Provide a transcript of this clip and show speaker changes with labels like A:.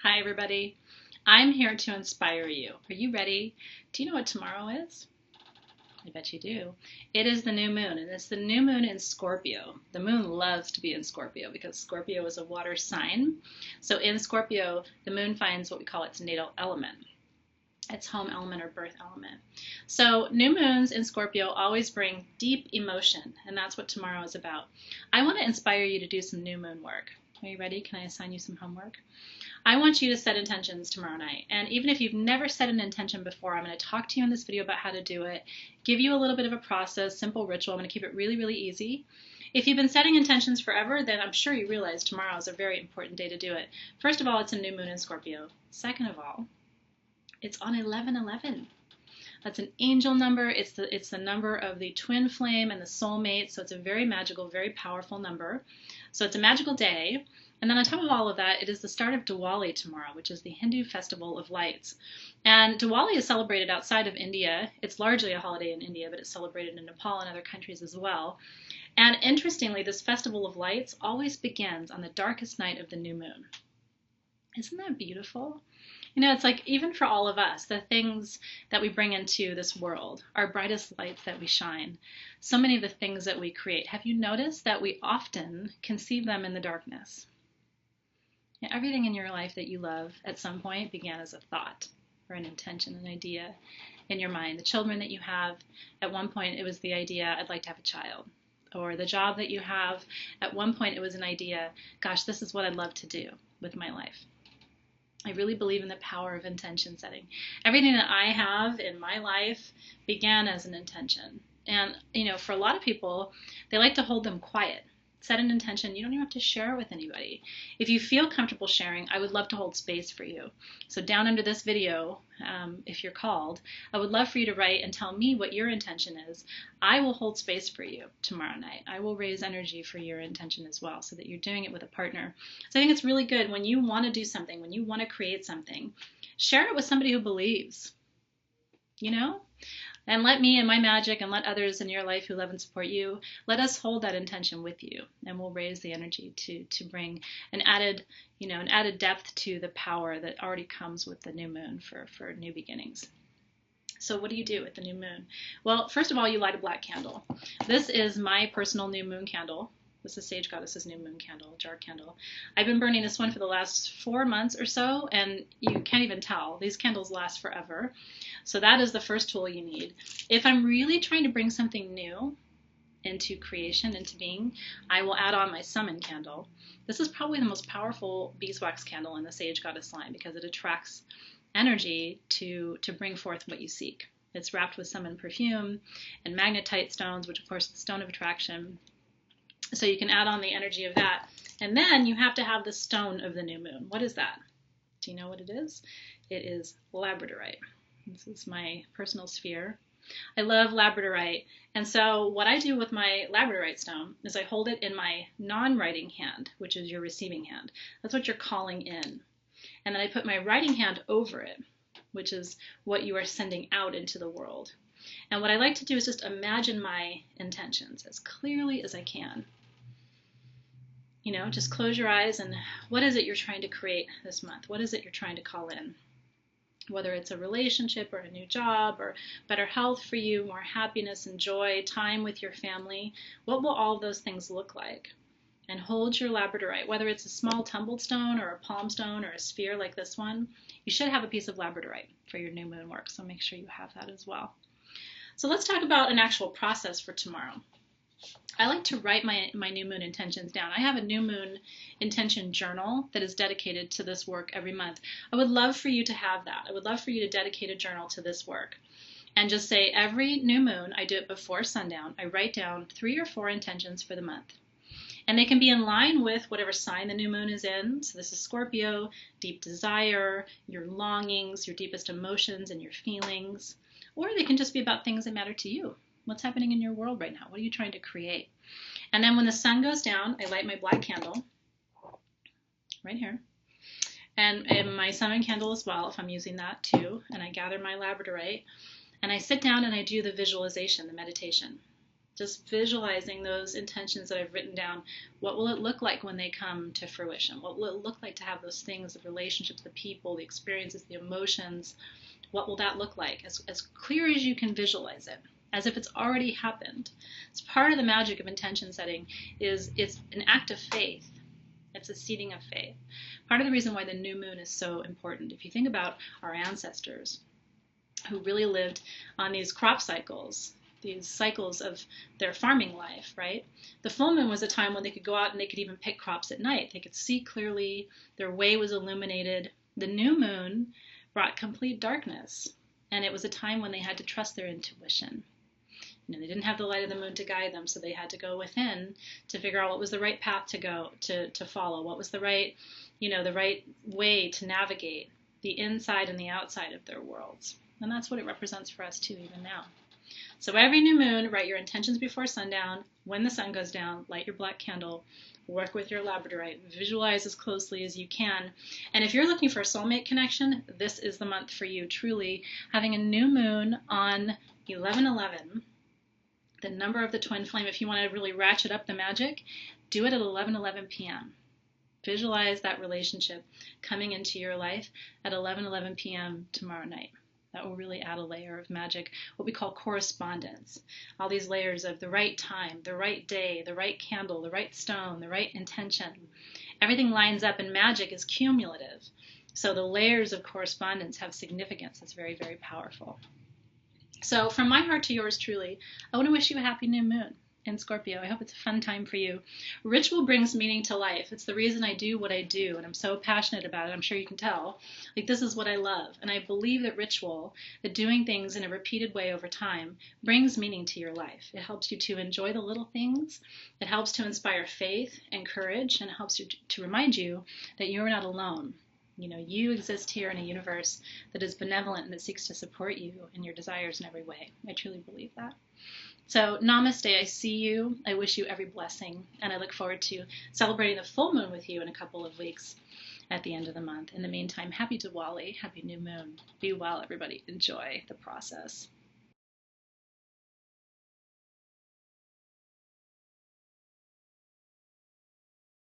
A: Hi, everybody. I'm here to inspire you. Are you ready? Do you know what tomorrow is? I bet you do. It is the new moon, and it's the new moon in Scorpio. The moon loves to be in Scorpio because Scorpio is a water sign. So in Scorpio, the moon finds what we call its natal element, its home element or birth element. So new moons in Scorpio always bring deep emotion, and that's what tomorrow is about. I want to inspire you to do some new moon work. Are you ready? Can I assign you some homework? I want you to set intentions tomorrow night. And even if you've never set an intention before, I'm going to talk to you in this video about how to do it, give you a little bit of a process, simple ritual. I'm going to keep it really, really easy. If you've been setting intentions forever, then I'm sure you realize tomorrow is a very important day to do it. First of all, it's a new moon in Scorpio. Second of all, it's on 11/11. That's an angel number. It's the number of the twin flame and the soulmate. So it's a very magical, very powerful number. So it's a magical day. And then on top of all of that, it is the start of Diwali tomorrow, which is the Hindu festival of lights. And Diwali is celebrated outside of India. It's largely a holiday in India, but it's celebrated in Nepal and other countries as well. And interestingly, this festival of lights always begins on the darkest night of the new moon. Isn't that beautiful? You know, it's like even for all of us, the things that we bring into this world, our brightest lights that we shine, so many of the things that we create, have you noticed that we often conceive them in the darkness? Everything in your life that you love at some point began as a thought or an intention, an idea in your mind. The children that you have, at one point it was the idea, I'd like to have a child. Or the job that you have, at one point it was an idea, gosh, this is what I'd love to do with my life. I really believe in the power of intention setting. Everything that I have in my life began as an intention. And, you know, for a lot of people, they like to hold them quiet. Set an intention. You don't even have to share it with anybody. If you feel comfortable sharing, I would love to hold space for you. So down under this video, if you're called, I would love for you to write and tell me what your intention is. I will hold space for you tomorrow night. I will raise energy for your intention as well so that you're doing it with a partner. So I think it's really good when you want to do something, when you want to create something, share it with somebody who believes, you know? And let me and my magic and let others in your life who love and support you, let us hold that intention with you. And we'll raise the energy to bring an added, an added depth to the power that already comes with the new moon for new beginnings. So what do you do with the new moon? Well, first of all, you light a black candle. This is my personal new moon candle. This is Sage Goddess's new moon candle, jar candle. I've been burning this one for the last 4 months or so, and you can't even tell. These candles last forever. So that is the first tool you need. If I'm really trying to bring something new into creation, into being, I will add on my summon candle. This is probably the most powerful beeswax candle in the Sage Goddess line because it attracts energy to bring forth what you seek. It's wrapped with summon perfume and magnetite stones, which of course is the stone of attraction. So you can add on the energy of that. And then you have to have the stone of the new moon. What is that? Do you know what it is? It is labradorite. This is my personal sphere. I love labradorite. And so what I do with my labradorite stone is I hold it in my non-writing hand, which is your receiving hand. That's what you're calling in. And then I put my writing hand over it, which is what you are sending out into the world. And what I like to do is just imagine my intentions as clearly as I can. You know, just close your eyes and what is it you're trying to create this month? What is it you're trying to call in? Whether it's a relationship or a new job or better health for you, more happiness and joy, time with your family, what will all of those things look like? And hold your labradorite, whether it's a small tumbled stone or a palm stone or a sphere like this one, you should have a piece of labradorite for your new moon work, so make sure you have that as well. So let's talk about an actual process for tomorrow. I like to write my new moon intentions down. I have a new moon intention journal that is dedicated to this work every month. I would love for you to have that. I would love for you to dedicate a journal to this work. And just say every new moon, I do it before sundown, I write down 3 or 4 intentions for the month. And they can be in line with whatever sign the new moon is in. So this is Scorpio, deep desire, your longings, your deepest emotions and your feelings. Or they can just be about things that matter to you. What's happening in your world right now? What are you trying to create? And then when the sun goes down, I light my black candle right here. And my summon candle as well, if I'm using that too. And I gather my labradorite. And I sit down and I do the visualization, the meditation. Just visualizing those intentions that I've written down. What will it look like when they come to fruition? What will it look like to have those things, the relationships, the people, the experiences, the emotions? What will that look like? As clear as you can visualize it, as if it's already happened. It's part of the magic of intention setting is it's an act of faith. It's a seeding of faith. Part of the reason why the new moon is so important, if you think about our ancestors who really lived on these crop cycles, these cycles of their farming life, right? The full moon was a time when they could go out and they could even pick crops at night. They could see clearly, their way was illuminated. The new moon brought complete darkness, and it was a time when they had to trust their intuition. They didn't have the light of the moon to guide them, so they had to go within to figure out what was the right path to go, to follow, what was the right way to navigate the inside and the outside of their worlds. And that's what it represents for us too, even now. So every new moon, write your intentions before sundown. When the sun goes down, light your black candle, work with your labradorite, visualize as closely as you can. And if you're looking for a soulmate connection, this is the month for you, truly. Having a new moon on 11/11, the number of the twin flame, if you want to really ratchet up the magic, do it at 11:11 p.m. Visualize that relationship coming into your life at 11:11 p.m. tomorrow night. That will really add a layer of magic, what we call correspondence. All these layers of the right time, the right day, the right candle, the right stone, the right intention. Everything lines up, and magic is cumulative. So the layers of correspondence have significance. It's very, very powerful. So from my heart to yours truly, I want to wish you a happy new moon in Scorpio. I hope it's a fun time for you. Ritual brings meaning to life. It's the reason I do what I do, and I'm so passionate about it. I'm sure you can tell. Like, this is what I love. And I believe that ritual, that doing things in a repeated way over time, brings meaning to your life. It helps you to enjoy the little things. It helps to inspire faith and courage, and it helps you to remind you that you're not alone. You exist here in a universe that is benevolent and that seeks to support you in your desires in every way. I truly believe that. So namaste, I see you, I wish you every blessing, and I look forward to celebrating the full moon with you in a couple of weeks at the end of the month. In the meantime, happy Diwali, happy new moon. Be well, everybody. Enjoy the process.